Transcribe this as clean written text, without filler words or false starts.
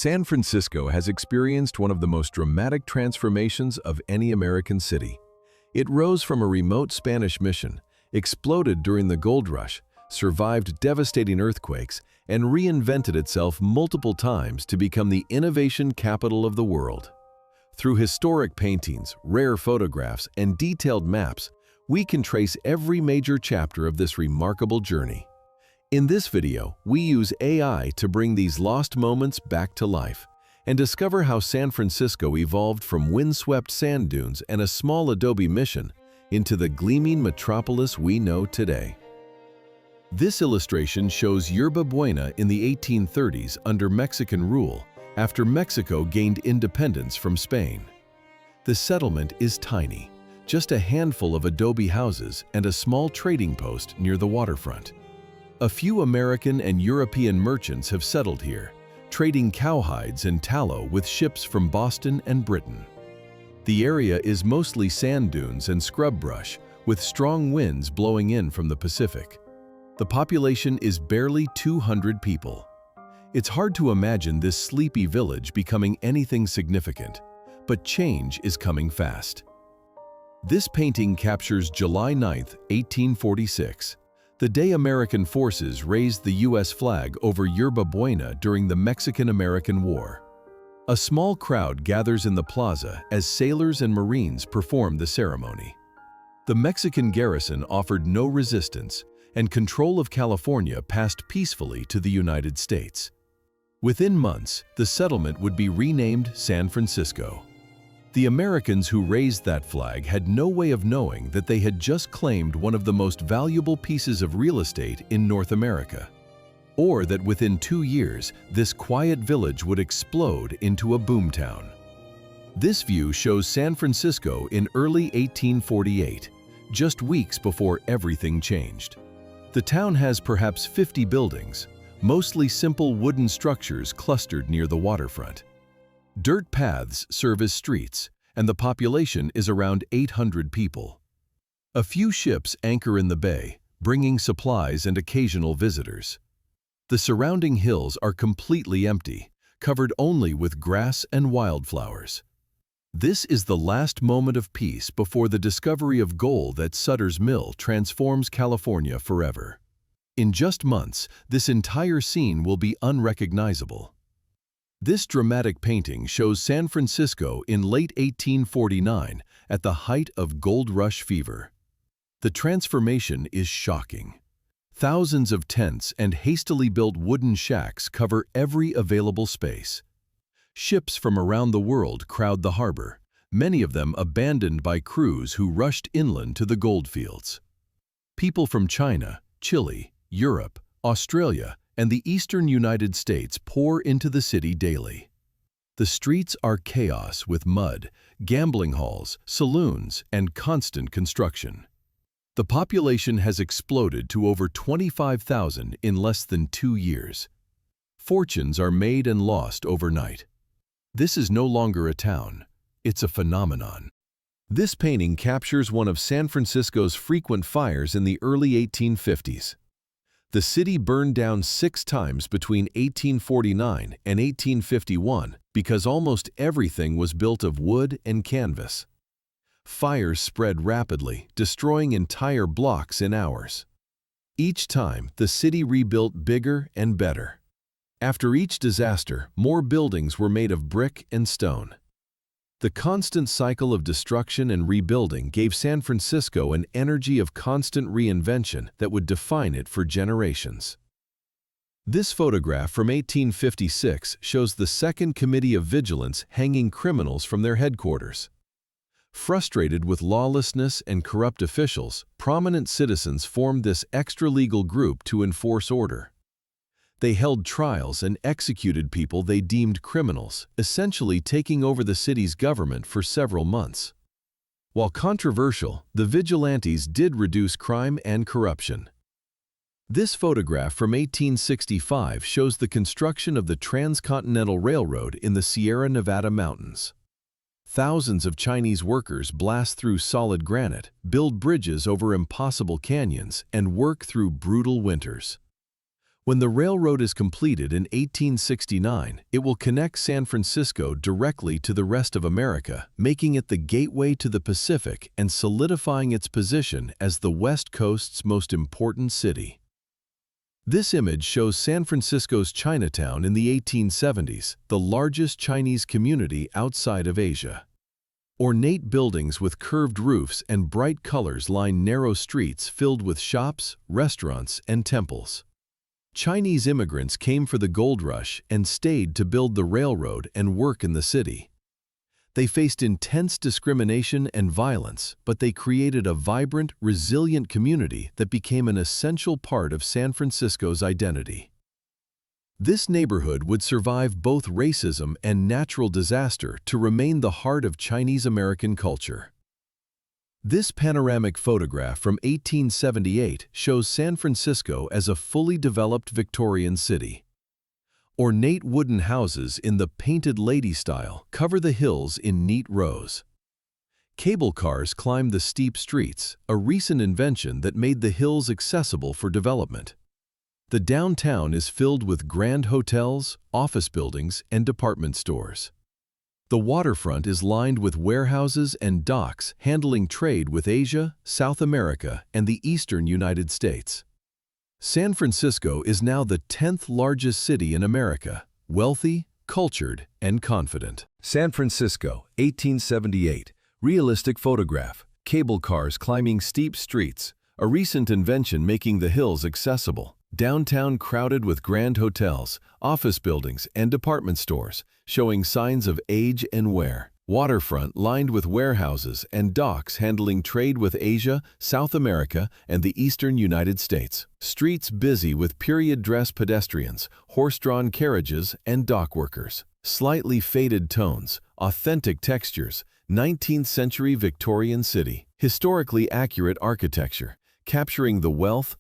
San Francisco has experienced one of the most dramatic transformations of any American city. It rose from a remote Spanish mission, exploded during the gold rush, survived devastating earthquakes, and reinvented itself multiple times to become the innovation capital of the world. Through historic paintings, rare photographs, and detailed maps, we can trace every major chapter of this remarkable journey. In this video, we use AI to bring these lost moments back to life and discover how San Francisco evolved from windswept sand dunes and a small adobe mission into the gleaming metropolis we know today. This illustration shows Yerba Buena in the 1830s under Mexican rule after Mexico gained independence from Spain. The settlement is tiny, just a handful of adobe houses and a small trading post near the waterfront. A few American and European merchants have settled here, trading cowhides and tallow with ships from Boston and Britain. The area is mostly sand dunes and scrub brush, with strong winds blowing in from the Pacific. The population is barely 200 people. It's hard to imagine this sleepy village becoming anything significant, but change is coming fast. This painting captures July 9, 1846. The day American forces raised the U.S. flag over Yerba Buena during the Mexican-American War. A small crowd gathers in the plaza as sailors and Marines perform the ceremony. The Mexican garrison offered no resistance, and control of California passed peacefully to the United States. Within months, the settlement would be renamed San Francisco. The Americans who raised that flag had no way of knowing that they had just claimed one of the most valuable pieces of real estate in North America, or that within 2 years, this quiet village would explode into a boomtown. This view shows San Francisco in early 1848, just weeks before everything changed. The town has perhaps 50 buildings, mostly simple wooden structures clustered near the waterfront. Dirt paths serve as streets, and the population is around 800 people. A few ships anchor in the bay, bringing supplies and occasional visitors. The surrounding hills are completely empty, covered only with grass and wildflowers. This is the last moment of peace before the discovery of gold at Sutter's Mill transforms California forever. In just months, this entire scene will be unrecognizable. This dramatic painting shows San Francisco in late 1849 at the height of gold rush fever. The transformation is shocking. Thousands of tents and hastily built wooden shacks cover every available space. Ships from around the world crowd the harbor, many of them abandoned by crews who rushed inland to the gold fields. People from China, Chile, Europe, Australia, and the eastern United States pour into the city daily. The streets are chaos with mud, gambling halls, saloons, and constant construction. The population has exploded to over 25,000 in less than 2 years. Fortunes are made and lost overnight. This is no longer a town, it's a phenomenon. This painting captures one of San Francisco's frequent fires in the early 1850s. The city burned down 6 times between 1849 and 1851 because almost everything was built of wood and canvas. Fires spread rapidly, destroying entire blocks in hours. Each time, the city rebuilt bigger and better. After each disaster, more buildings were made of brick and stone. The constant cycle of destruction and rebuilding gave San Francisco an energy of constant reinvention that would define it for generations. This photograph from 1856 shows the Second Committee of Vigilance hanging criminals from their headquarters. Frustrated with lawlessness and corrupt officials, prominent citizens formed this extra-legal group to enforce order. They held trials and executed people they deemed criminals, essentially taking over the city's government for several months. While controversial, the vigilantes did reduce crime and corruption. This photograph from 1865 shows the construction of the Transcontinental Railroad in the Sierra Nevada mountains. Thousands of Chinese workers blast through solid granite, build bridges over impossible canyons, and work through brutal winters. When the railroad is completed in 1869, it will connect San Francisco directly to the rest of America, making it the gateway to the Pacific and solidifying its position as the West Coast's most important city. This image shows San Francisco's Chinatown in the 1870s, the largest Chinese community outside of Asia. Ornate buildings with curved roofs and bright colors line narrow streets filled with shops, restaurants, and temples. Chinese immigrants came for the gold rush and stayed to build the railroad and work in the city. They faced intense discrimination and violence, but they created a vibrant, resilient community that became an essential part of San Francisco's identity. This neighborhood would survive both racism and natural disaster to remain the heart of Chinese American culture. This panoramic photograph from 1878 shows San Francisco as a fully developed Victorian city. Ornate wooden houses in the painted lady style cover the hills in neat rows. Cable cars climb the steep streets, a recent invention that made the hills accessible for development. The downtown is filled with grand hotels, office buildings, and department stores. The waterfront is lined with warehouses and docks handling trade with Asia, South America, and the eastern United States. San Francisco is now the 10th largest city in America, wealthy, cultured, and confident. San Francisco, 1878. Realistic photograph. Cable cars climbing steep streets, a recent invention making the hills accessible. Downtown crowded with grand hotels, office buildings, and department stores, showing signs of age and wear. Waterfront lined with warehouses and docks handling trade with Asia, South America, and the eastern United States. Streets busy with period-dress pedestrians, horse-drawn carriages, and dock workers. Slightly faded tones, authentic textures, 19th-century Victorian city. Historically accurate architecture, capturing the wealth,